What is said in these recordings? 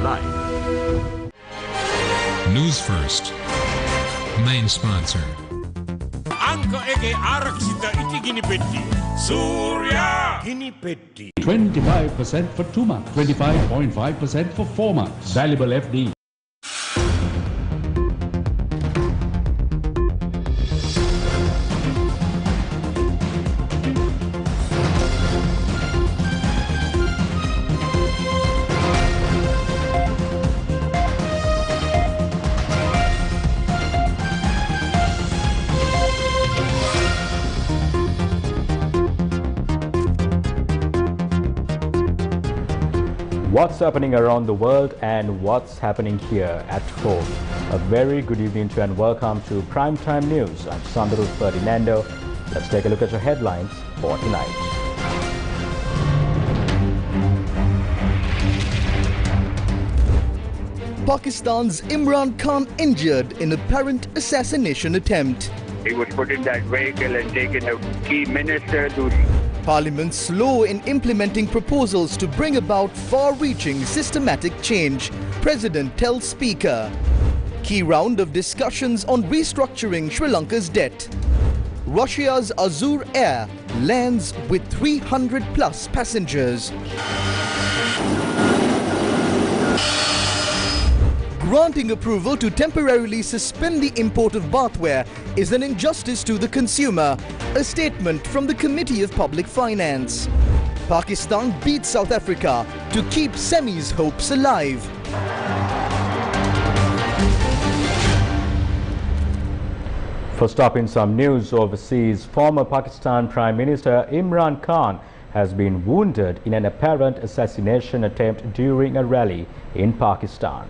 live. News First, main sponsor. Anka ege arakshita itigini petti. Surya gini petti. 25% for 2 months, 25.5% for 4 months. Valuable FD. What's happening around the world and what's happening here at home? A very good evening to and welcome to Primetime News. I'm Ferdinand. Let's take a look at your headlines for tonight. Pakistan's Imran Khan injured in apparent assassination attempt. He was put in that vehicle and taken a key minister to... Parliament slow in implementing proposals to bring about far-reaching systematic change, President tells Speaker. Key round of discussions on restructuring Sri Lanka's debt. Russia's Azur Air lands with 300 plus passengers. Granting approval to temporarily suspend the import of bathware is an injustice to the consumer, a statement from the Committee of Public Finance. Pakistan beats South Africa to keep semis' hopes alive. First up in some news overseas, former Pakistan Prime Minister Imran Khan has been wounded in an apparent assassination attempt during a rally in Pakistan.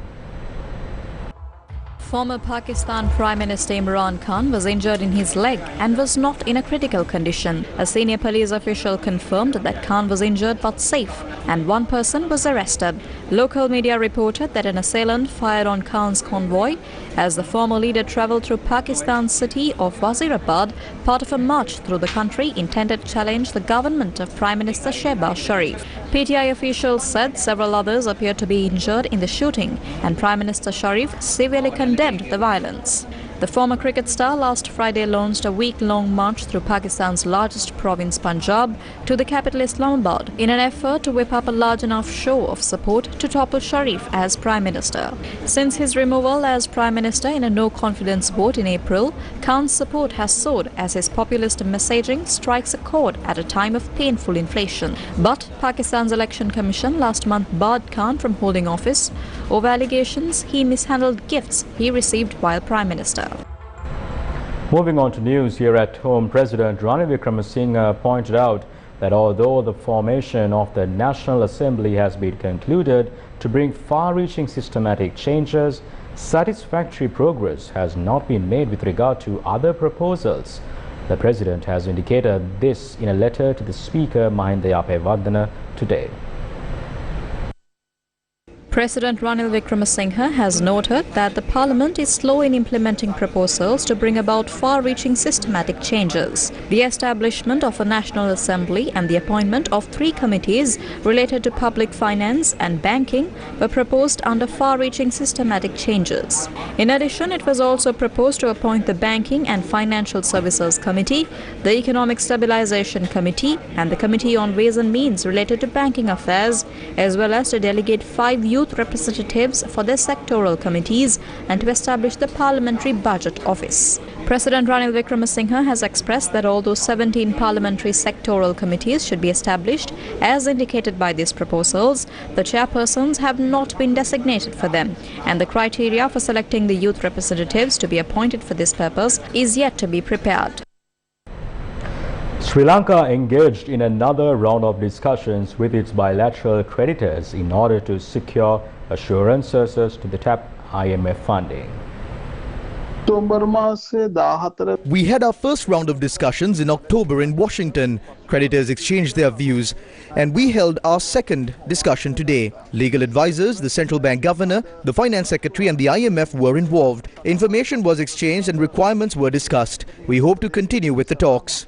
Former Pakistan Prime Minister Imran Khan was injured in his leg and was not in a critical condition. A senior police official confirmed that Khan was injured but safe, and one person was arrested. Local media reported that an assailant fired on Khan's convoy as the former leader travelled through Pakistan's city of Wazirabad, part of a march through the country intended to challenge the government of Prime Minister Shehbaz Sharif. PTI officials said several others appeared to be injured in the shooting, and Prime Minister Sharif severely condemned the violence. The former cricket star last Friday launched a week-long march through Pakistan's largest province, Punjab, to the capital Islamabad in an effort to whip up a large enough show of support to topple Sharif as Prime Minister. Since his removal as Prime Minister in a no-confidence vote in April, Khan's support has soared as his populist messaging strikes a chord at a time of painful inflation. But Pakistan's Election Commission last month barred Khan from holding office over allegations he mishandled gifts he received while Prime Minister. Moving on to news here at home, President Ranil Wickremesinghe pointed out that although the formation of the National Assembly has been concluded to bring far-reaching systematic changes, satisfactory progress has not been made with regard to other proposals. The President has indicated this in a letter to the Speaker Mahinda Yapewardena today. President Ranil Wickremesinghe has noted that the Parliament is slow in implementing proposals to bring about far-reaching systematic changes. The establishment of a National Assembly and the appointment of 3 committees related to public finance and banking were proposed under far-reaching systematic changes. In addition, it was also proposed to appoint the Banking and Financial Services Committee, the Economic Stabilization Committee and the Committee on Ways and Means related to banking affairs, as well as to delegate 5 youth representatives for their sectoral committees and to establish the Parliamentary Budget Office. President Ranil Wickremesinghe has expressed that although 17 parliamentary sectoral committees should be established, as indicated by these proposals, the chairpersons have not been designated for them, and the criteria for selecting the youth representatives to be appointed for this purpose is yet to be prepared. Sri Lanka engaged in another round of discussions with its bilateral creditors in order to secure assurances to the tap IMF funding. We had our first round of discussions in October in Washington. Creditors exchanged their views, and we held our second discussion today. Legal advisors, the central bank governor, the finance secretary and the IMF were involved. Information was exchanged and requirements were discussed. We hope to continue with the talks.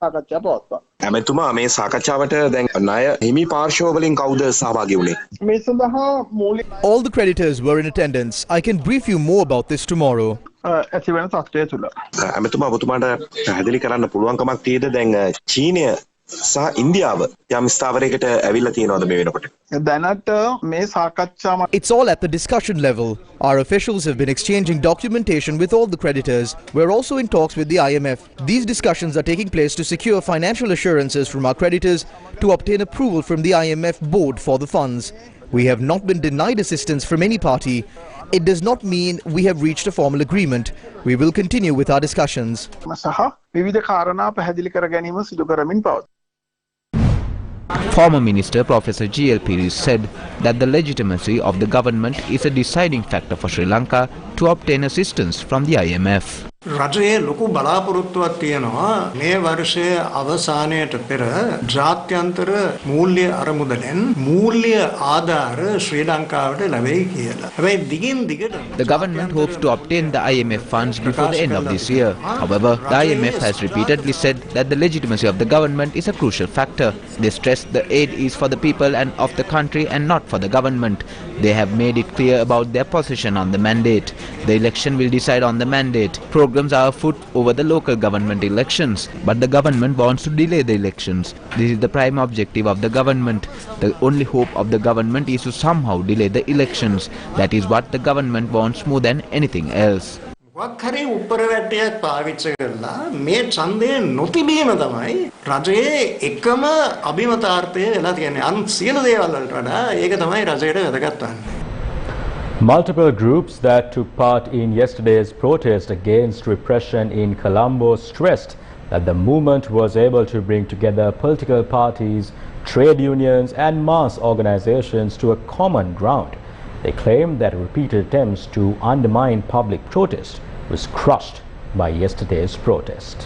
සාකච්ඡා පවත්වනවා. ඇමතුමා මේ සාකච්ඡාවට දැන් ණය හිමි පාර්ශව වලින් කවුද සහභාගී වුණේ? මේ සඳහා මූලික All the creditors were in attendance. I can brief you more about this tomorrow. ඇති වෙන තත්ත්වය තුළ ඇමතුමා ඔබතුමාට පැහැදිලි කරන්න පුළුවන්කමක් තියෙද දැන් චීනය සහ ඉන්දියාව යම් ස්ථාවරයකට ඇවිල්ලා තියෙනවද මේ වෙනකොට? දැනට මේ සාකච්ඡා It's all at the discussion level. Our officials have been exchanging documentation with all the creditors. We're also in talks with the IMF. These discussions are taking place to secure financial assurances from our creditors to obtain approval from the IMF board for the funds. We have not been denied assistance from any party. It does not mean we have reached a formal agreement. We will continue with our discussions. සහ විවිධ කාරණා පැහැදිලි කර ගැනීම සිදු කරමින් පවතී. Former Minister Professor G.L. Piri said that the legitimacy of the government is a deciding factor for Sri Lanka to obtain assistance from the IMF. රජයේ ලොකු බලාපොරොත්තුවක් තියෙනවා මේ වර්ෂයේ අවසානයේට පෙර ජාත්‍යන්තර මූල්‍ය අරමුදලෙන් මූල්‍ය ආධාර ශ්‍රී ලංකාවට ලැබෙයි කියලා. හැබැයි දිගින් දිගට The government hopes to obtain the IMF funds before the end of this year. However, the IMF has repeatedly said that the legitimacy of the government is a crucial factor. They stress the aid is for the people and of the country and not for the government. They have made it clear about their position on the mandate. The election will decide on the mandate. Programs are afoot over the local government elections, but the government wants to delay the elections. This is the prime objective of the government. The only hope of the government is to somehow delay the elections. That is what the government wants more than anything else. වක්හරි උපරවැටයක් පාවිච්චි කරලා මේ ඡන්දය නොතිබීම තමයි රජයේ එකම අභිමතාර්ථය වෙලා තියෙන්නේ. අන් සියලු දේවල් වලට වඩා ඒක තමයි රජයට වැදගත් වන්නේ. Multiple groups that took part in yesterday's protest against repression in Colombo stressed that the movement was able to bring together political parties, trade unions and mass organizations to a common ground. They claimed that repeated attempts to undermine public protest was crushed by yesterday's protest.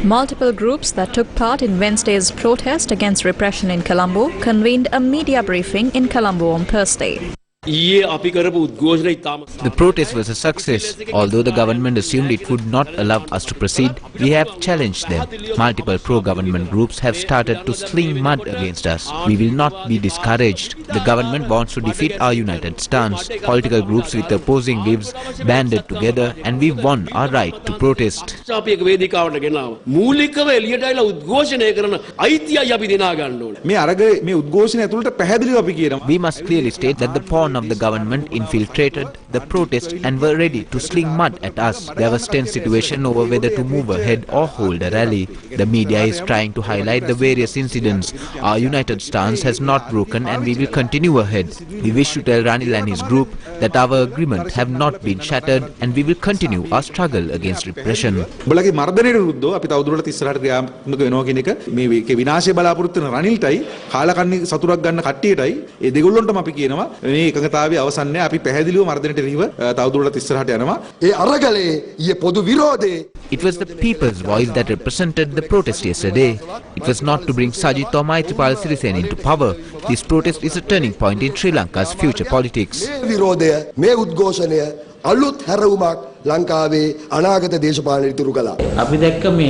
Multiple groups that took part in Wednesday's protest against repression in Colombo convened a media briefing in Colombo on Thursday. The protest was a success. Although the government assumed it would not allow us to proceed, we have challenged them. Multiple pro-government groups have started to sling mud against us. We will not be discouraged. The government wants to defeat our united stance. Political groups with opposing views banded together and we won our right to protest. We must clearly state that the pawn of the government infiltrated the protest and were ready to sling mud at us. There was tense situation over whether to move ahead or hold a rally. The media is trying to highlight the various incidents. Our united stance has not broken and we will continue ahead. We wish to tell Ranil and his group that our agreement have not been shattered and we will continue our struggle against repression. බලගේ මර්ධනයට විරුද්ධව අපි තවදුරටත් ඉස්සරහට ක්‍රියාත්මක වෙනවා කියන එක මේ විනාශය බලාපොරොත්තු වෙන රනිල්ටයි කාලකන්ණි සතුරක් ගන්න කට්ටියටයි ඒ දෙගොල්ලන්ටම අපි කියනවා මේ එකඟතාවය අවසන් නැහැ අපි පැහැදිලිව මර්ධනයට එරෙහිව තවදුරටත් ඉස්සරහට යනවා ඒ අරගලේ ඊයේ පොදු විරෝධේ. It was the people's voice that represented the protest yesterday. It was not to bring Sajith or Maithripala Sirisena into power. This protest is a turning point in Sri Lanka's future politics. මේ විරෝධය මේ උද්ඝෝෂණය අලුත් හැරවුමක් ලංකාවේ අනාගත දේශපාලන ඉතුරු කළා. අපි දැක්ක මේ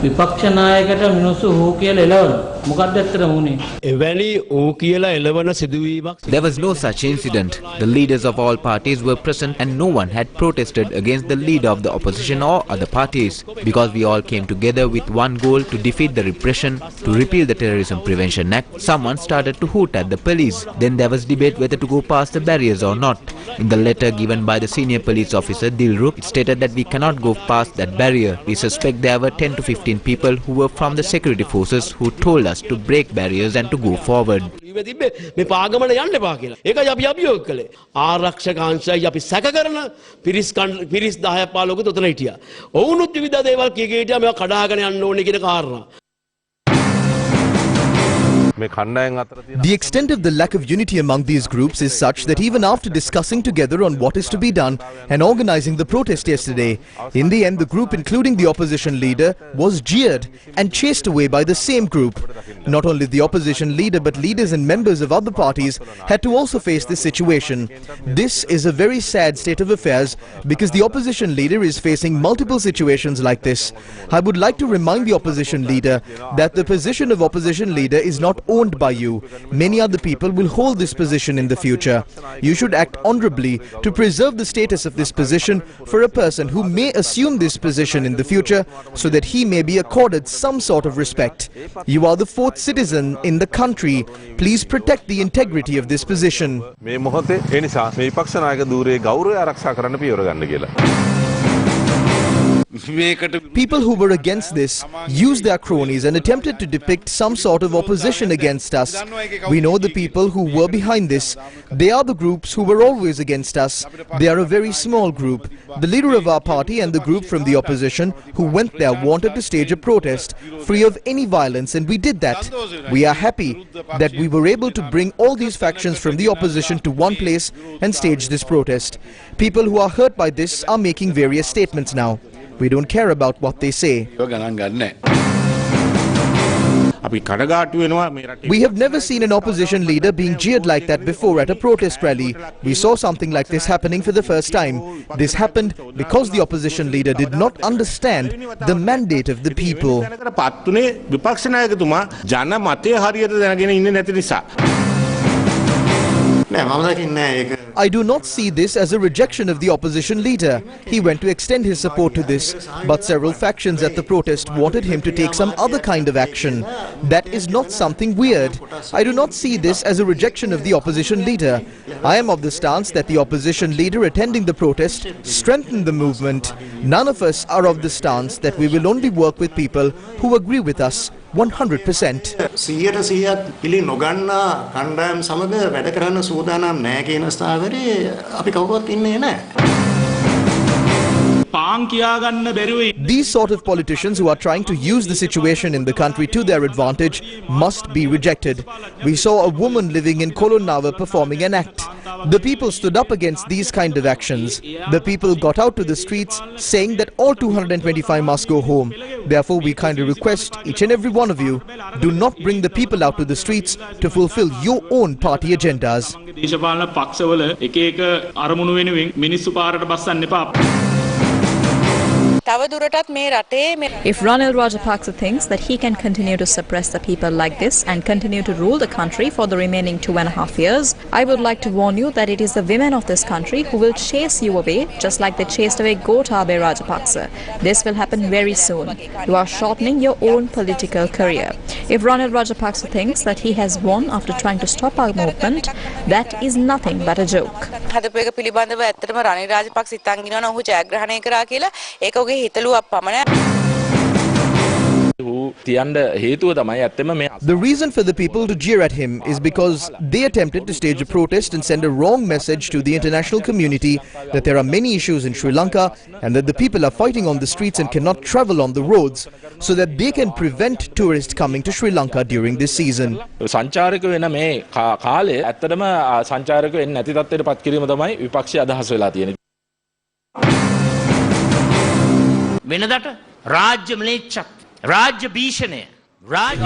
විපක්ෂ නායකට මිනිස්සු හෝ කියලා එළවන මොකක්ද ඇත්තටම උනේ? එවැනි ඕ කියලා එළවන සිදුවීමක්. There was no such incident. The leaders of all parties were present and no one had protested against the leader of the opposition or other parties because we all came together with one goal to defeat the repression, to repeal the Terrorism Prevention Act. Someone started to hoot at the police. Then there was debate whether to go past the barriers or not. In the letter given by the senior police officer Dilrup, it stated that we cannot go past that barrier. We suspect there were 10 to 15 people who were from the security forces who told us to break barriers and to go forward. මේ පාගමන යන්න එපා කියලා. ඒකයි අපි අභියෝග කළේ. ආරක්ෂක අංශයයි අපි සැක කරන පිරිස් 10ක් 15කුත් උතන හිටියා. ඔවුනුත් විවිධ දේවල් කීකේ හිටියා මේවා කඩාගෙන යන්න ඕනේ කියන කාරණා. The extent of the lack of unity among these groups is such that even after discussing together on what is to be done and organizing the protest yesterday, in the end the group, including the opposition leader, was jeered and chased away by the same group. Not only the opposition leader but leaders and members of other parties had to also face this situation. This is a very sad state of affairs because the opposition leader is facing multiple situations like this. I would like to remind the opposition leader that the position of opposition leader is not owned by you. Many other people will hold this position in the future. You should act honorably to preserve the status of this position for a person who may assume this position in the future so that he may be accorded some sort of respect. You are the fourth citizen in the country. Please protect the integrity of this position. People who were against this used their cronies and attempted to depict some sort of opposition against us. We know the people who were behind this. They are the groups who were always against us. They are a very small group. The leader of our party and the group from the opposition who went there wanted to stage a protest free of any violence, and we did that. We are happy that we were able to bring all these factions from the opposition to one place and stage this protest. People who are hurt by this are making various statements now. We don't care about what they say. We have never seen an opposition leader being jeered like that before at a protest rally. We saw something like this happening for the first time. This happened because the opposition leader did not understand the mandate of the people. I do not see this as a rejection of the opposition leader. He went to extend his support to this, but several factions at the protest wanted him to take some other kind of action. That is not something weird. I do not see this as a rejection of the opposition leader. I am of the stance that the opposition leader attending the protest strengthened the movement. None of us are of the stance that we will only work with people who agree with us 100%. These sort of politicians who are trying to use the situation in the country to their advantage must be rejected. We saw a woman living in Kolonava performing an act. The people stood up against these kind of actions. The people got out to the streets saying that all 225 must go home. Therefore, we kindly request each and every one of you, do not bring the people out to the streets to fulfill your own party agendas. If Ranil Rajapaksa thinks that he can continue to suppress the people like this and continue to rule the country for the remaining 2.5 years, I would like to warn you that it is the women of this country who will chase you away just like they chased away Gotabaya Rajapaksa. This will happen very soon. You are shortening your own political career. If Ranil Rajapaksa thinks that he has won after trying to stop our movement, that is nothing but a joke. The reason for the people to jeer at him is because they attempted to stage a protest and send a wrong message to the international community that there are many issues in Sri Lanka and that the people are fighting on the streets and cannot travel on the roads so that they can prevent tourists coming to Sri Lanka during this season.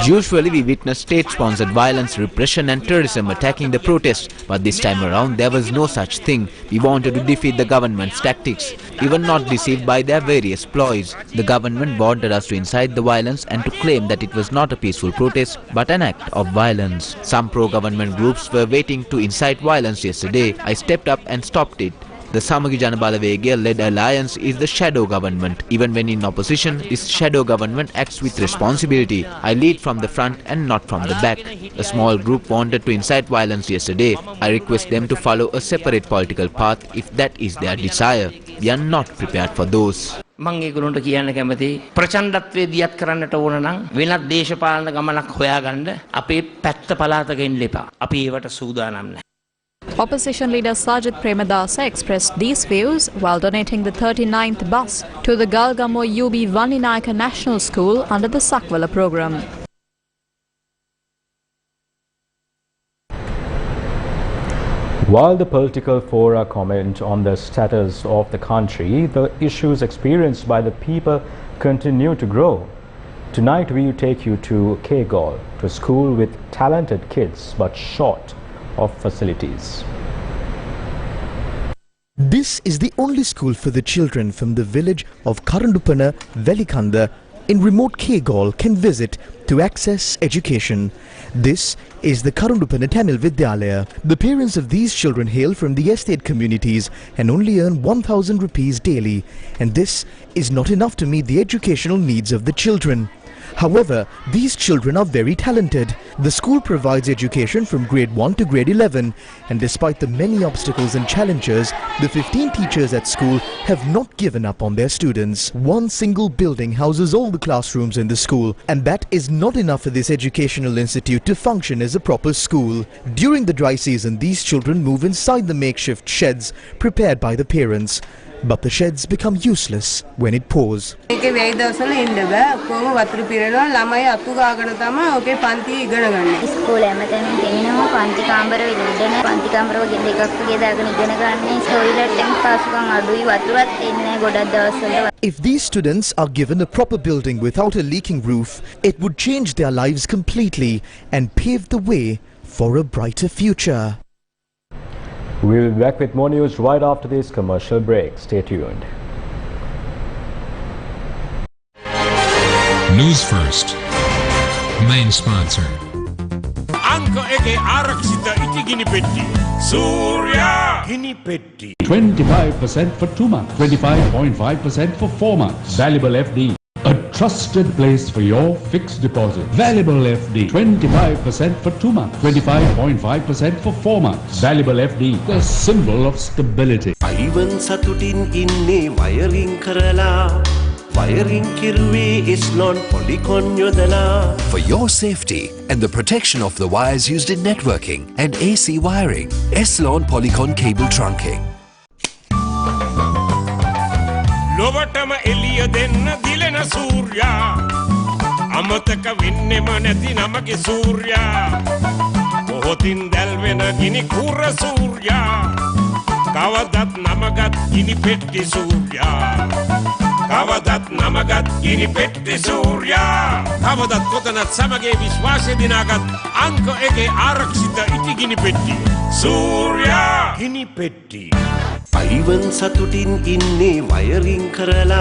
Usually we witness state-sponsored violence, repression and terrorism attacking the protests, but this time around there was no such thing. We wanted to defeat the government's tactics. We were not deceived by their various ploys. The government wanted us to incite the violence and to claim that it was not a peaceful protest but an act of violence. Some pro-government groups were waiting to incite violence yesterday. I stepped up and stopped it. The Samagi Jana Balawegaya-led alliance is the shadow government. Even when in opposition, this shadow government acts with responsibility. I lead from the front and not from the back. A small group wanted to incite violence yesterday. I request them to follow a separate political path if that is their desire. We are not prepared for those. මම ඒගොල්ලන්ට කියන්න කැමති ප්‍රචණ්ඩත්වයේ දියත් කරන්නට ඕන නම් වෙනත් දේශපාලන ගමනක් හොයාගන්න අපේ පැත්ත පළාතක ඉන්න එපා. අපි ඒවට සූදානම් නැහැ. Opposition leader Sajid Premadasa expressed these views while donating the 39th bus to the Galgamo UB Vaninayaka National School under the Sakwala program. While the political fora comment on the status of the country, the issues experienced by the people continue to grow. Tonight we take you to Kegol, to a school with talented kids but short of facilities. This is the only school for the children from the village of Karandupana, Velikanda in remote Kegol can visit to access education. This is the Karandupana Tamil Vidyalaya. The parents of these children hail from the estate communities and only earn 1,000 rupees daily. And this is not enough to meet the educational needs of the children. However, these children are very talented. The school provides education from grade 1 to grade 11, and despite the many obstacles and challenges, the 15 teachers at school have not given up on their students. One single building houses all the classrooms in the school, and that is not enough for this educational institute to function as a proper school. During the dry season, these children move inside the makeshift sheds prepared by the parents. But the sheds become useless when it pours. If these students are given a proper building without a leaking roof, it would change their lives completely and pave the way for a brighter future. We'll be back with more news right after this commercial break. Stay tuned. News First, main sponsor. Anka eke arakshita itigini petti. Surya gini petti. 25% for 2 months. 25.5% for 4 months. Valuable FD. A trusted place for your fixed deposit. Valuable FD. 25% for 2 months. 25.5% for 4 months. Valuable FD. The symbol of stability. Ivan satutin inne wiring karala. Wiring kirwe is non-polycon yodala. For your safety and the protection of the wires used in networking and AC wiring, Eslon Polycon cable trunking. ලොවටම එළිය දෙන්න දිලෙන සූර්යා අමතක වෙන්නෙම නැති නමගේ සූර්යා කොහොතින් දැල්වෙන ගිනි කුර සූර්යා කවදත් නමගත් ගිනි පෙට්ටි සූර්යා කවදත් නමගත් ගිනි පෙට්ටි සූර්යා කවදත් කොතනත් සමගේ විශ්වාසය දිනාගත් අංක එකේ ආරක්ෂිත ඉටි ගිනි පෙට්ටි සූර්යා ගිනි පෙට්ටි Ivan satutin inne wiring karala.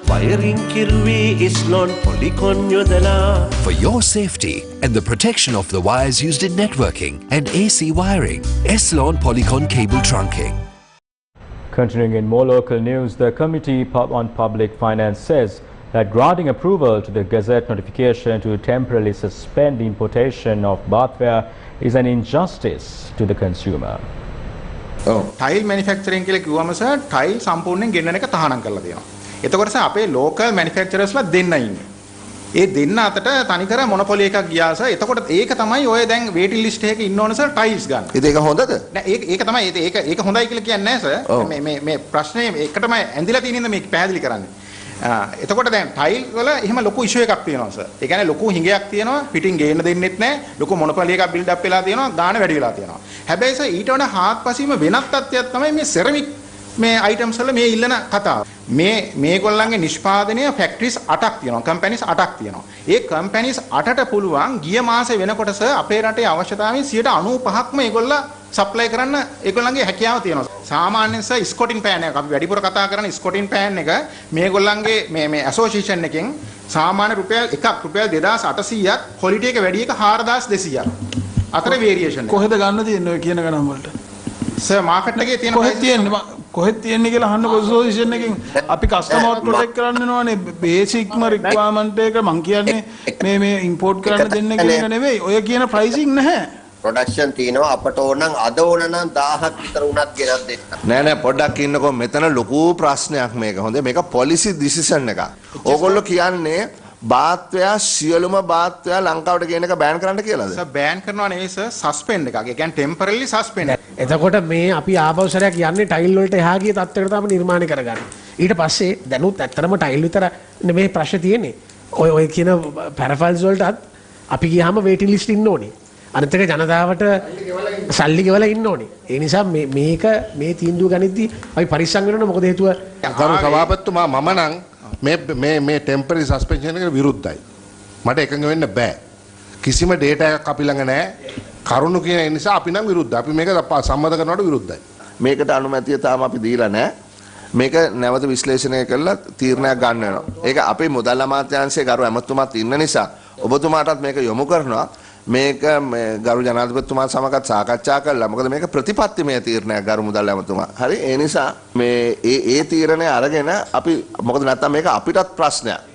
Wiring kirwe is non-polycon yodala. For your safety and the protection of the wires used in networking and AC wiring, Eslon Polycon cable trunking. Continuing in more local news, the Committee on Public Finance says that granting approval to the Gazette notification to temporarily suspend the importation of bathware is an injustice to the consumer. Tile manufacturing කියලා කිව්වම sir tile සම්පූර්ණයෙන් ගෙන්නන එක තහනම් කරලා තියෙනවා. එතකොට sir අපේ local මැනුෆැක්චරර්ස්ලා දෙන්න ඉන්නේ. ඒ දෙන්න අතට තනිකර මොනොපොලි එකක් ගියා සර්. එතකොට ඒක තමයි ඔය දැන් වේටින් ලිස්ට් එකේ ඉන්න ඕන සර් ටයිල්ස් ගන්න. ඒක හොඳද? නෑ ඒක තමයි ඒක හොඳයි කියලා කියන්නේ නෑ සර්. මේ ප්‍රශ්නේ එකටම ඇඳිලා තියෙන ඉඳ මේක පැහැදිලි කරන්නේ. එතකොට දැන් ටයිල් වල එහෙම ලොකු ඉෂුව එකක් තියෙනවා සර්. ඒ කියන්නේ ලොකු හිඟයක් තියෙනවා පිටින් ගේන්න දෙන්නෙත් නැහැ. ලොකු මොනොපොලි එකක් බිල්ඩ් අප් වෙලා තියෙනවා ගාණ වැඩි වෙලා තියෙනවා. හැබැයි සර් ඊට වඩා හාත්පසින්ම වෙනත් තත්ත්වයක් තමයි මේ සෙරමික් මේ අයිටම්ස් වල මේ ඉල්ලන කතාව. මේගොල්ලන්ගේ නිෂ්පාදනය ෆැක්ටරිස් 8ක් තියෙනවා. කම්පැනිස් 8ක් තියෙනවා. ඒ කම්පැනිස් 8ට පුළුවන් ගිය මාසේ වෙනකොට සර් අපේ රටේ අවශ්‍යතාවයෙන් 95%ක්ම ඒගොල්ලෝ සප්ලයි කරන්න ඒගොල්ලන්ගේ හැකියාව තියෙනවා. සාමාන්‍යයෙන් සර් ස්කොටින් පෑන් එක අපි වැඩිපුර කතා කරන ස්කොටින් පෑන් එක මේගොල්ලන්ගේ මේ ඇසෝසියේෂන් එකෙන් සාමාන්‍ය රුපියල් 2800ක් ක්වොලිටි එක වැඩි එක 4200ක්. අතර වේරියේෂන් කොහෙද ගන්න තියෙන්නේ ඔය කියන ගණන් වලට සර් මාකට් එකේ තියෙන කොහෙද තියෙන්නේ කියලා අහන්න පොසිෂන් එකකින් අපි කස්ටමර්ස් ප්‍රොටෙක්ට් කරන්න වෙනවනේ බේසික්ම රික්වයර්මන්ට් එක මං කියන්නේ මේ ඉම්පෝට් කරන්න දෙන්න කියන එක නෙවෙයි ඔය කියන ප්‍රයිසින් නැහැ ප්‍රොඩක්ෂන් තියෙනවා අපට ඕන නම් අද ඕන නම් 1000ක් විතර උනත් ගෙනත් දෙන්න නෑ පොඩ්ඩක් ඉන්නකෝ මෙතන ලොකු ප්‍රශ්නයක් මේක හොඳේ මේක පොලිසි ඩිසිෂන් එකක් ඕගොල්ලෝ කියන්නේ බාත්වයා සියලුම බාත්වයා ලංකාවට කියන එක බෑන් කරන්න කියලාද? සර් බෑන් කරනවා නෙවෙයි සර් සස්පෙන්ඩ් එකක්. ඒ කියන්නේ ටෙම්පරරිලි සස්පෙන්ඩ්. එතකොට මේ අපි ආපෞසරයක් යන්නේ ටයිල් වලට එහා ගිය තත්ත්වයකට තමයි නිර්මාණය කරගන්නේ. ඊට පස්සේ දැනුත් ඇත්තටම ටයිල් විතර නෙමෙයි ප්‍රශ්නේ තියෙන්නේ. ඔය කියන පැරෆයිල්ස් වලටත් අපි ගියාම වේටින් ලිස්ට් ඉන්න ඕනේ. අනිත් එක ජනතාවට සල්ලි ගෙවලා ඉන්න ඕනේ. ඒ නිසා මේක මේ තීන්දුව ගනිද්දී අපි පරිස්සම් වෙන්න ඕනේ. මොකද හේතුව ගරු සභාපතිතුමා මම නම් මේ ටෙම්පරරි සස්පෙන්ෂන් එකට විරුද්ධයි. මට එකඟ වෙන්න බෑ. කිසිම ඩේටා එකක් අපි ළඟ නැහැ. කරුණු කියන නිසා අපි නම් විරුද්ධයි. අපි මේක සම්මත කරනවට විරුද්ධයි. මේකට අනුමැතිය තාම අපි දීලා නැහැ. මේක නැවත විශ්ලේෂණය කරලා තීරණයක් ගන්න වෙනවා. ඒක අපේ මුදල් අමාත්‍යාංශයේ ගරු ඇමතුමාත් ඉන්න නිසා ඔබතුමාටත් මේක යොමු කරනවා. මේක ගරු ජනාධිපතිතුමා සමගත් සාකච්ඡා කළා. මොකද මේක ප්‍රතිපත්තිමය තීරණයක් ගරු මුදල් ඇමතුමා. හරි ඒ නිසා මේ ඒ තීරණය අරගෙන අපි මොකද නැත්තම් මේක අපිටත් ප්‍රශ්නයක්.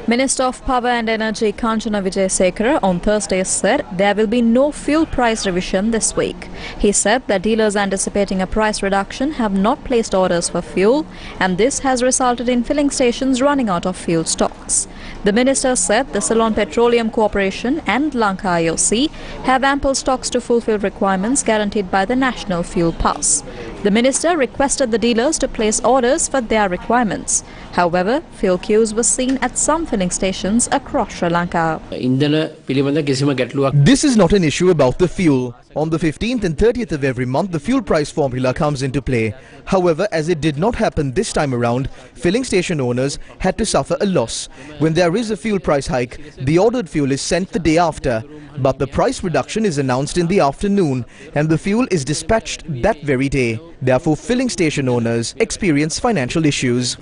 Minister of Power and Energy Kanchana Wijesekara on Thursday said there will be no fuel price revision this week. He said that dealers anticipating a price reduction have not placed orders for fuel, and this has resulted in filling stations running out of fuel stocks. The minister said the Ceylon Petroleum Corporation and Lanka IOC have ample stocks to fulfill requirements guaranteed by the National Fuel Pass. The minister requested the dealers to place orders for their requirements. However, fuel queues were seen at some filling stations across Sri Lanka. This is not an issue about the fuel. On the 15th and 30th of every month, the fuel price formula comes into play. However, as it did not happen this time around, filling station owners had to suffer a loss. When there is a fuel price hike, the ordered fuel is sent the day after. But the price reduction is announced in the afternoon and the fuel is dispatched that very day. Therefore, filling station owners experience financial issues.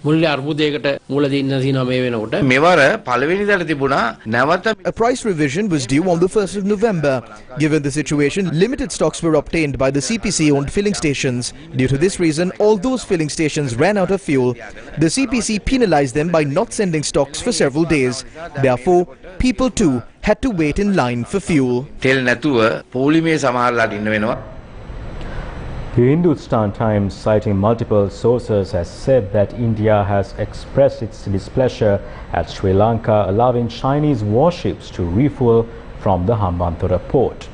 A price revision was due on the 1st of November. Given the situation, limited stocks were obtained by the CPC-owned filling stations. Due to this reason, all those filling stations ran out of fuel. The CPC penalized them by not sending stocks for several days. Therefore, people too had to wait in line for fuel. The Hindustan Times, citing multiple sources, has said that India has expressed its displeasure at Sri Lanka allowing Chinese warships to refuel from the Hambantota port.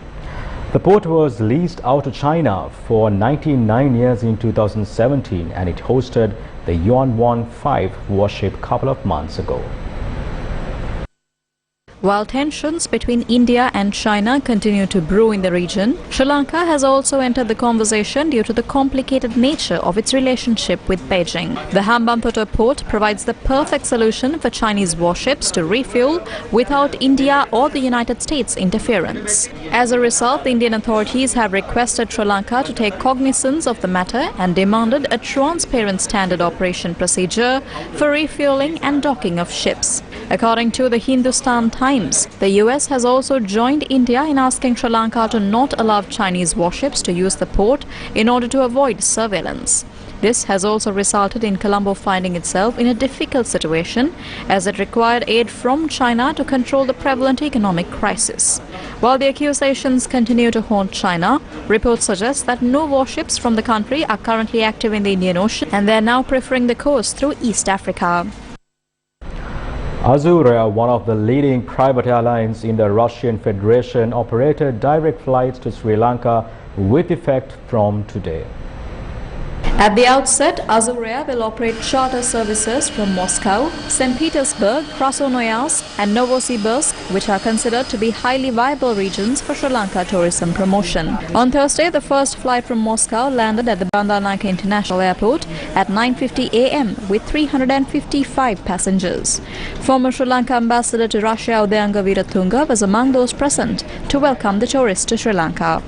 The port was leased out to China for 99 years in 2017 and it hosted the Yuan 5 warship a couple of months ago. While tensions between India and China continue to brew in the region, Sri Lanka has also entered the conversation due to the complicated nature of its relationship with Beijing. The Hambantota port provides the perfect solution for Chinese warships to refuel without India or the United States interference. As a result, the Indian authorities have requested Sri Lanka to take cognizance of the matter and demanded a transparent standard operation procedure for refueling and docking of ships. According to the Hindustan Times, the US has also joined India in asking Sri Lanka to not allow Chinese warships to use the port in order to avoid surveillance. This has also resulted in Colombo finding itself in a difficult situation as it required aid from China to control the prevalent economic crisis. While the accusations continue to haunt China, reports suggest that no warships from the country are currently active in the Indian Ocean and they are now preferring the coast through East Africa. Azurea, one of the leading private airlines in the Russian Federation, operated direct flights to Sri Lanka with effect from today. At the outset, Azurea will operate charter services from Moscow, St. Petersburg, Krasnoyarsk and Novosibirsk, which are considered to be highly viable regions for Sri Lanka tourism promotion. On Thursday, the first flight from Moscow landed at the Bandar Lanka International Airport at 9:50 a.m. with 355 passengers. Former Sri Lanka ambassador to Russia, Udayanga Veeratunga, was among those present to welcome the tourists to Sri Lanka.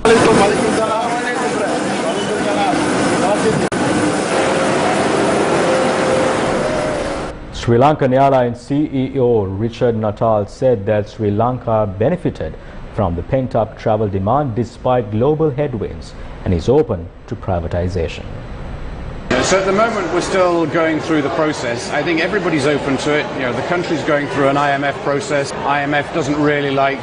Sri Lankan Airlines CEO Richard Natal said that Sri Lanka benefited from the pent-up travel demand despite global headwinds and is open to privatization. So at the moment we're still going through the process. I think everybody's open to it. You know, the country's going through an IMF process. IMF doesn't really like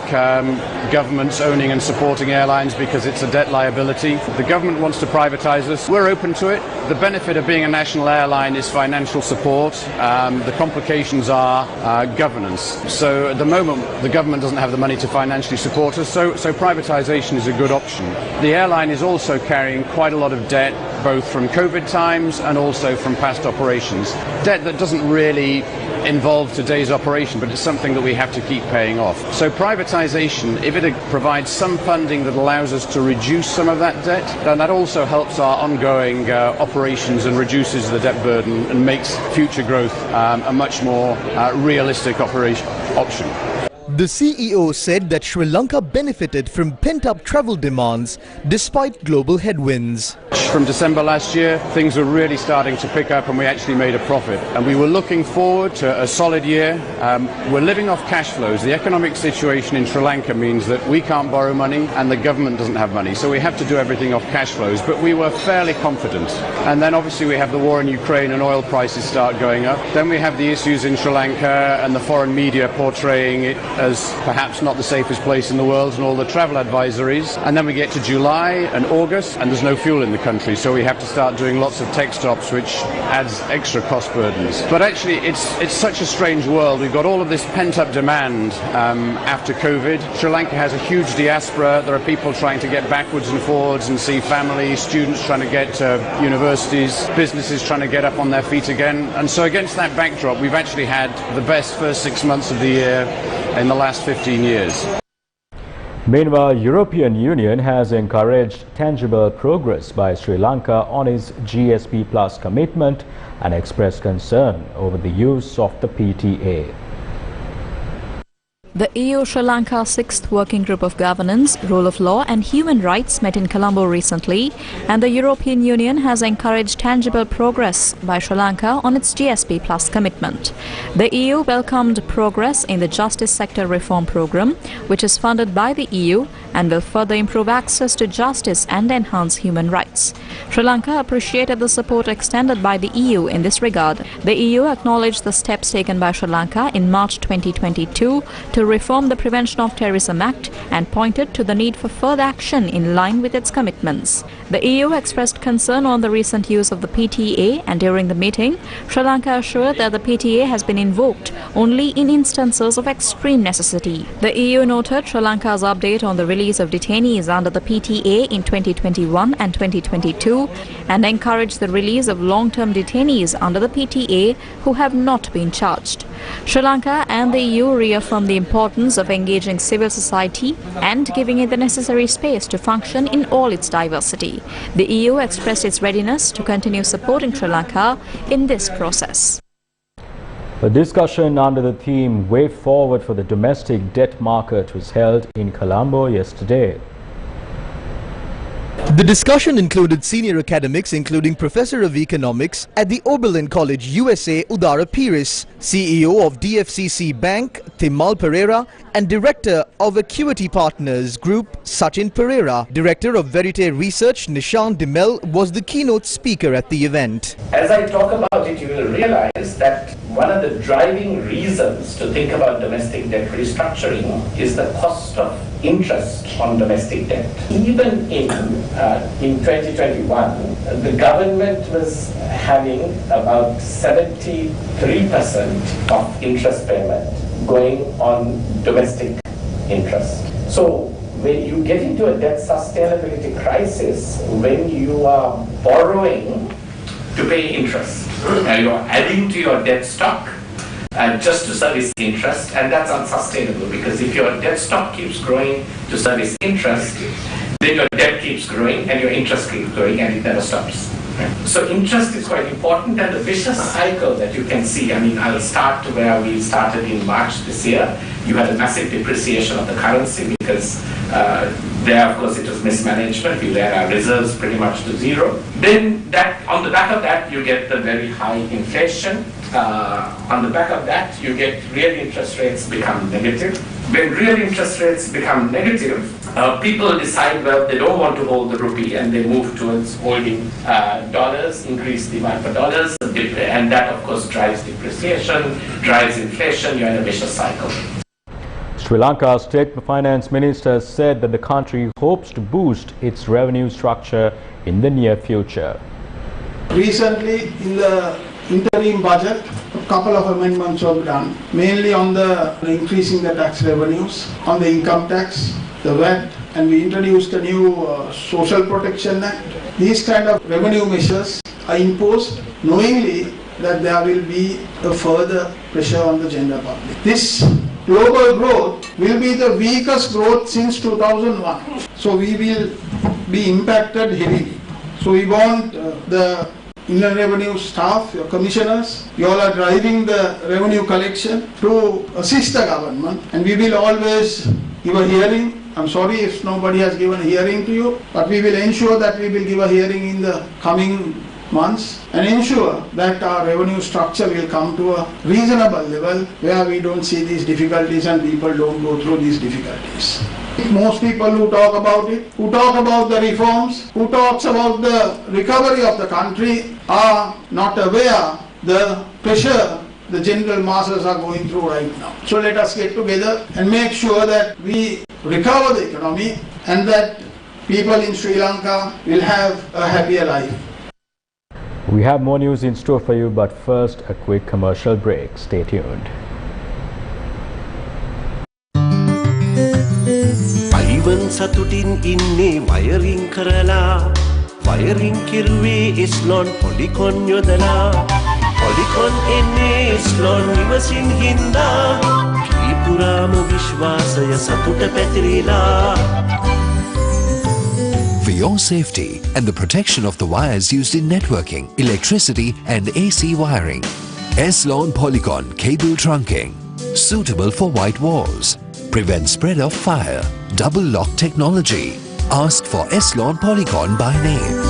governments owning and supporting airlines because it's a debt liability. The government wants to privatize us. We're open to it. The benefit of being a national airline is financial support. The complications are governance. So at the moment the government doesn't have the money to financially support us, so privatization is a good option. The airline is also carrying quite a lot of debt. both from COVID times and also from past operations. Debt that doesn't really involve today's operation, but it's something that we have to keep paying off. So privatisation, if it provides some funding that allows us to reduce some of that debt, then that also helps our ongoing operations and reduces the debt burden and makes future growth a much more realistic option. The CEO said that Sri Lanka benefited from pent-up travel demands despite global headwinds. From December last year, things were really starting to pick up and we actually made a profit. And we were looking forward to a solid year. We're living off cash flows. The economic situation in Sri Lanka means that we can't borrow money and the government doesn't have money. So we have to do everything off cash flows. But we were fairly confident. And then obviously we have the war in Ukraine and oil prices start going up. Then we have the issues in Sri Lanka and the foreign media portraying it as perhaps not the safest place in the world and all the travel advisories. And then we get to July and August and there's no fuel in the country. So we have to start doing lots of tech stops, which adds extra cost burdens. But actually it's such a strange world. We've got all of this pent-up demand after COVID. Sri Lanka has a huge diaspora. There are people trying to get backwards and forwards and see family, students trying to get to universities, businesses trying to get up on their feet again. And so against that backdrop, we've actually had the best first 6 months of the year in the last 15 years. Meanwhile, European Union has encouraged tangible progress by Sri Lanka on its GSP Plus commitment and expressed concern over the use of the PTA. The EU-Sri Lanka 6th Working Group of Governance, Rule of Law and Human Rights met in Colombo recently, and the European Union has encouraged tangible progress by Sri Lanka on its GSP Plus commitment. The EU welcomed progress in the Justice Sector Reform Programme, which is funded by the EU and will further improve access to justice and enhance human rights. Sri Lanka appreciated the support extended by the EU in this regard. The EU acknowledged the steps taken by Sri Lanka in March 2022 to reform the Prevention of Terrorism Act and pointed to the need for further action in line with its commitments. The EU expressed concern on the recent use of the PTA, and during the meeting, Sri Lanka assured that the PTA has been invoked only in instances of extreme necessity. The EU noted Sri Lanka's update on the release of detainees under the PTA in 2021 and 2022 and encouraged the release of long-term detainees under the PTA who have not been charged. Sri Lanka and the EU reaffirmed the importance of engaging civil society and giving it the necessary space to function in all its diversity. The EU expressed its readiness to continue supporting Sri Lanka in this process. A discussion under the theme Way Forward for the Domestic Debt Market was held in Colombo yesterday. The discussion included senior academics including Professor of Economics at the Oberlin College, USA, Udara Pires, CEO of DFCC Bank, Thimal Pereira, and Director of Acuity Partners Group, Sachin Pereira. Director of Verite Research, Nishan Dimel, was the keynote speaker at the event. As I talk about it, you will realize that one of the driving reasons to think about domestic debt restructuring is the cost of interest on domestic debt. Even in 2021, the government was having about 73% of interest payment going on domestic interest. So when you get into a debt sustainability crisis, when you are borrowing to pay interest, and you're adding to your debt stock just to service interest, and that's unsustainable, because if your debt stock keeps growing to service interest, then your debt keeps growing and your interest keeps growing and it never stops. So interest is quite important, and the vicious cycle that you can see, I mean, I'll start to where we started in March this year. You had a massive depreciation of the currency because there, of course, it was mismanagement. We ran our reserves pretty much to zero. Then that, on the back of that, you get the very high inflation. On the back of that, you get real interest rates become negative. When real interest rates become negative, people decide, well, they don't want to hold the rupee, and they move towards holding dollars, increase demand for dollars, and that, of course, drives depreciation, drives inflation. You're in a vicious cycle. Sri Lanka's State Finance Minister said that the country hopes to boost its revenue structure in the near future. Recently, in the interim budget, a couple of amendments were done, mainly on the increasing the tax revenues, on the income tax, the VAT, and we introduced a new Social Protection Act. These kind of revenue measures are imposed knowingly that there will be a further pressure on the general public. This global growth will be the weakest growth since 2001. So we will be impacted heavily. So we want the Inland Revenue staff, your commissioners, you all are driving the revenue collection to assist the government, and we will always give a hearing. I'm sorry if nobody has given a hearing to you, but we will ensure that we will give a hearing in the coming months and ensure that our revenue structure will come to a reasonable level where we don't see these difficulties and people don't go through these difficulties. Most people who talk about it, who talk about the reforms, who talks about the recovery of the country are not aware the pressure the general masses are going through right now. So let us get together and make sure that we recover the economy and that people in Sri Lanka will have a happier life. We have more news in store for you, but first a quick commercial break. Stay tuned. Ivan සතුටින් ඉන්නේ wiring කරලා wiring කිරුවේ එස්ලොන් පොලිකොන් යොදලා පොලිකොන් එන්නේ එස්ලොන් නිවසින් හින්දා කීපුරාම විශ්වාසය සතුට පැතිරිලා. For your safety and the protection of the wires used in networking, electricity and AC wiring, Eslon Polycon cable trunking, suitable for white walls, prevent spread of fire, double lock technology. Ask for Eslon Polycon by name.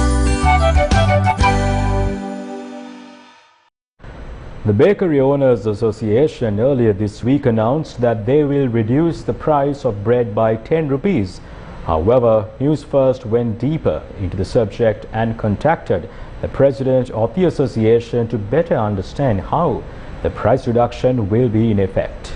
The Bakery Owners Association earlier this week announced that they will reduce the price of bread by 10 rupees. However, Newsfirst went deeper into the subject and contacted the president of the association to better understand how the price reduction will be in effect.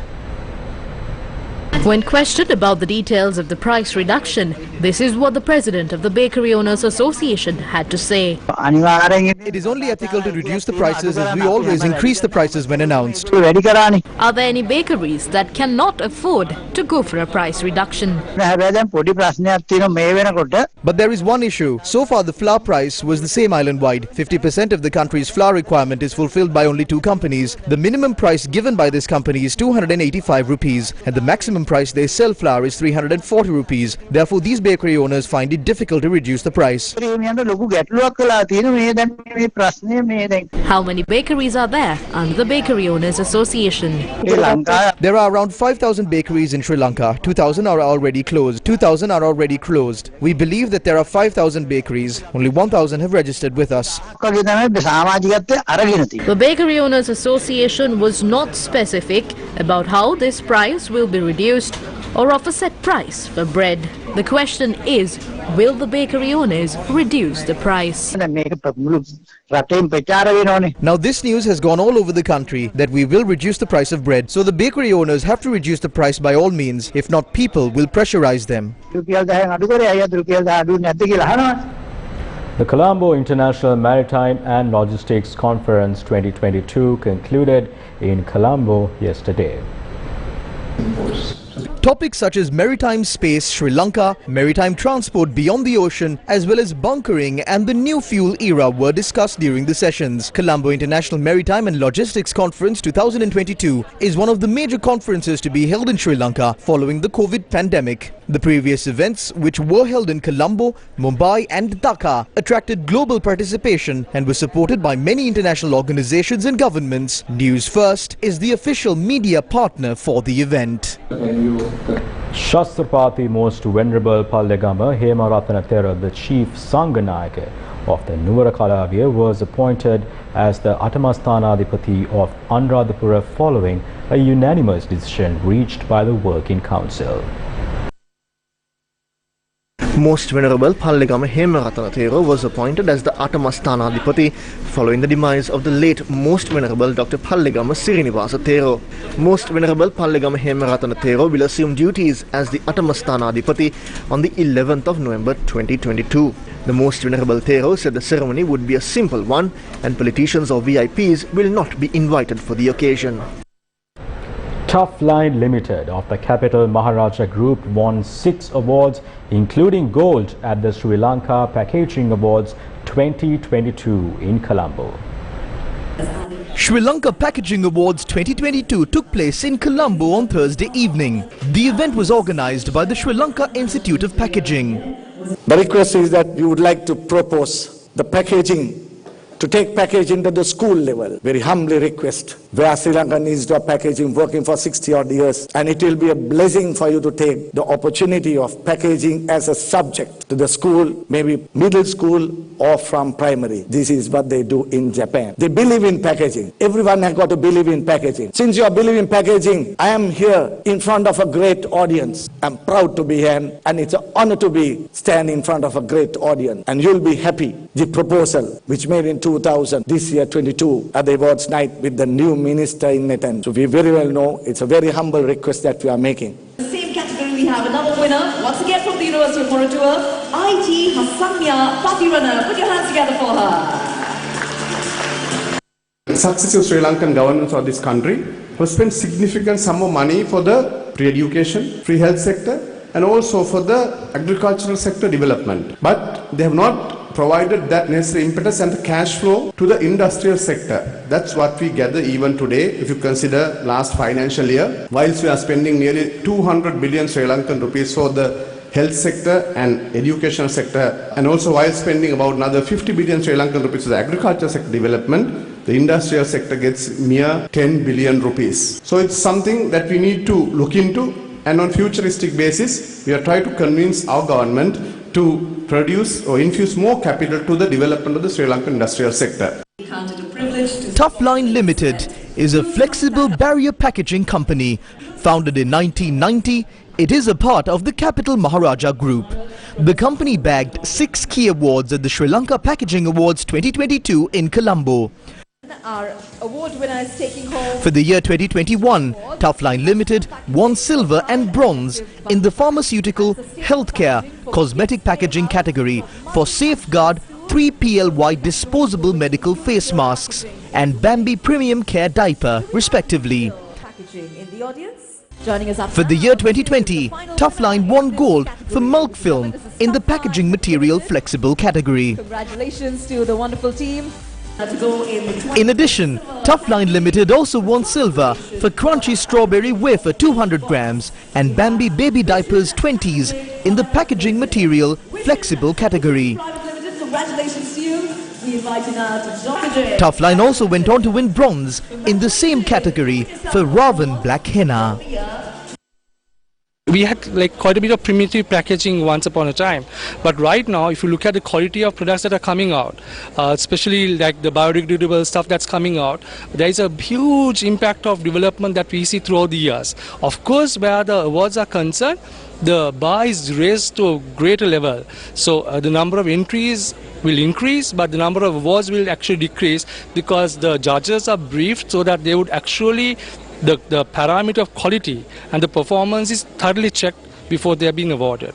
When questioned about the details of the price reduction, this is what the president of the Bakery Owners Association had to say. It is only ethical to reduce the prices as we always increase the prices when announced. Are there any bakeries that cannot afford to go for a price reduction? But there is one issue. So far the flour price was the same island-wide. 50% of the country's flour requirement is fulfilled by only two companies. The minimum price given by this company is 285 rupees and the maximum price they sell flour is 340 rupees. Therefore, these bakery owners find it difficult to reduce the price. How many bakeries are there under the Bakery Owners Association? There are around 5,000 bakeries in Sri Lanka. 2,000 are already closed. 2,000 are already closed. We believe that there are 5,000 bakeries. Only 1,000 have registered with us. The Bakery Owners Association was not specific about how this price will be reduced or of a set price for bread. The question is, will the bakery owners reduce the price? Now this news has gone all over the country that we will reduce the price of bread. So the bakery owners have to reduce the price by all means. If not, people will pressurize them. The Colombo International Maritime and Logistics Conference 2022 concluded in Colombo yesterday. Topics such as maritime space, Sri Lanka, maritime transport beyond the ocean, as well as bunkering and the new fuel era were discussed during the sessions. Colombo International Maritime and Logistics Conference 2022 is one of the major conferences to be held in Sri Lanka following the COVID pandemic. The previous events, which were held in Colombo, Mumbai and Dhaka, attracted global participation and were supported by many international organizations and governments. Newsfirst is the official media partner for the event. Shastrapati Most Venerable Pallegama Hemaratana Thera, the Chief Sanganayake of the Nuvarakalaviya, was appointed as the Atamasthanaadipati of Anuradhapura following a unanimous decision reached by the Working Council. Most Venerable Pallegama Hemaratana Thero was appointed as the Atamasthanaadipati following the demise of the late Most Venerable Dr. Pallegama Sirinivasa Thero. Most Venerable Pallegama Hemaratana Thero will assume duties as the Atamasthanaadipati on the 11th of November 2022. The Most Venerable Thero said the ceremony would be a simple one and politicians or VIPs will not be invited for the occasion. Tough Line Limited of the Capital Maharaja Group won 6 awards, including gold at the Sri Lanka Packaging Awards 2022 in Colombo. Sri Lanka Packaging Awards 2022 took place in Colombo on Thursday evening. The event was organized by the Sri Lanka Institute of Packaging. The request is that we would like to propose the packaging, to take packaging to the school level. Very humbly request, where Sri Lanka needs to have packaging working for 60 odd years, and it will be a blessing for you to take the opportunity of packaging as a subject to the school, maybe middle school or from primary. This is what they do in Japan. They believe in packaging. Everyone has got to believe in packaging. Since you are believing in packaging, I am here in front of a great audience. I'm proud to be here, and it's an honor to be stand in front of a great audience. And you'll be happy. The proposal which made in 2000, this year 22, at the awards night with the new minister in attendance. So we very well know it's a very humble request that we are making. The same category we have another winner, once again from the University of Moratuwa, IT Hasamya Patirana. Put your hands together for her. Successive Sri Lankan governments of this country have spent significant sum of money for the free education, free health sector, and also for the agricultural sector development. But they have not provided that necessary impetus and the cash flow to the industrial sector. That's what we gather even today, if you consider last financial year. Whilst we are spending nearly 200 billion Sri Lankan rupees for the health sector and educational sector, and also while spending about another 50 billion Sri Lankan rupees for the agriculture sector development, the industrial sector gets mere 10 billion rupees. So it's something that we need to look into, and on futuristic basis, we are trying to convince our government to produce or infuse more capital to the development of the Sri Lankan industrial sector. Tough Line Limited is a flexible barrier packaging company. Founded in 1990, it is a part of the Capital Maharaja Group. The company bagged 6 key awards at the Sri Lanka Packaging Awards 2022 in Colombo. Our award winner is taking home. For the year 2021, Tough Line Limited won silver and bronze in the pharmaceutical, healthcare, cosmetic packaging category for Safeguard 3PL disposable medical face masks and Bambi Premium Care diaper, respectively. For the year 2020, Tough Line won gold for Mulk Film in the packaging material flexible category. Congratulations to the wonderful team. In addition, Tough Line Limited also won silver for Crunchy Strawberry Wafer 200 grams and Bambi Baby Diapers 20s in the packaging material flexible category. Congratulations to you. We invite you now to Dr. Tough Line also went on to win bronze in the same category for Ravan Black Henna. We had quite a bit of primitive packaging once upon a time, but right now if you look at the quality of products that are coming out, especially like the biodegradable stuff that's coming out, there is a huge impact of development that we see throughout the years. Of course, where the awards are concerned, the bar is raised to a greater level, so the number of entries will increase, but the number of awards will actually decrease, because the judges are briefed so that they would actually the parameter of quality and the performance is thoroughly checked before they are being awarded.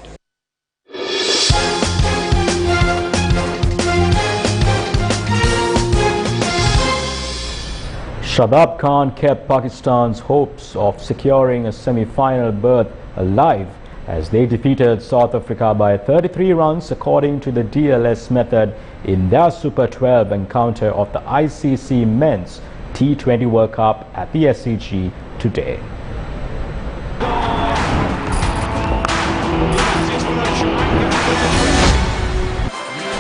Shadab Khan kept Pakistan's hopes of securing a semi-final berth alive as they defeated South Africa by 33 runs according to the DLS method in their Super 12 encounter of the ICC Men's T20 World Cup at the SCG today.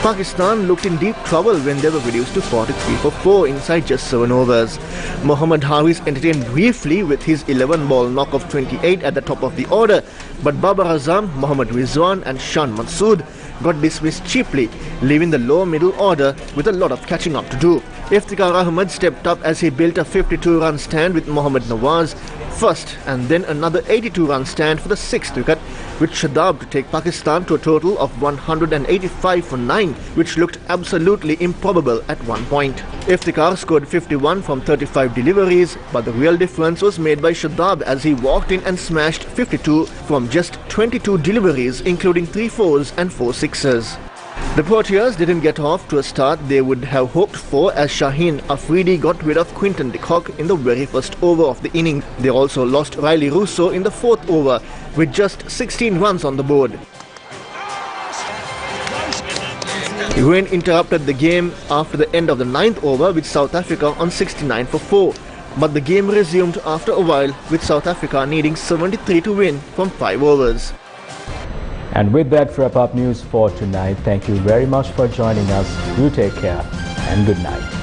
Pakistan looked in deep trouble when they were reduced to 43 for 4 inside just 7 overs. Mohammad Hafiz entertained briefly with his 11-ball knock of 28 at the top of the order, but Babar Azam, Mohammad Rizwan and Shan Masood got dismissed cheaply, leaving the lower middle order with a lot of catching up to do. Iftikhar Ahmed stepped up as he built a 52-run stand with Mohammad Nawaz first, and then another 82-run stand for the 6th wicket, with Shadab to take Pakistan to a total of 185 for 9, which looked absolutely improbable at one point. Iftikhar scored 51 from 35 deliveries, but the real difference was made by Shadab as he walked in and smashed 52 from just 22 deliveries, including 3 fours and 4 sixes. The Proteas didn't get off to a start they would have hoped for as Shaheen Afridi got rid of Quinton de Kock in the very first over of the inning. They also lost Riley Russo in the fourth over with just 16 runs on the board. Rain interrupted the game after the end of the ninth over with South Africa on 69 for 4. But the game resumed after a while with South Africa needing 73 to win from 5 overs. And with that, wrap up news for tonight. Thank you very much for joining us. Do take care and good night.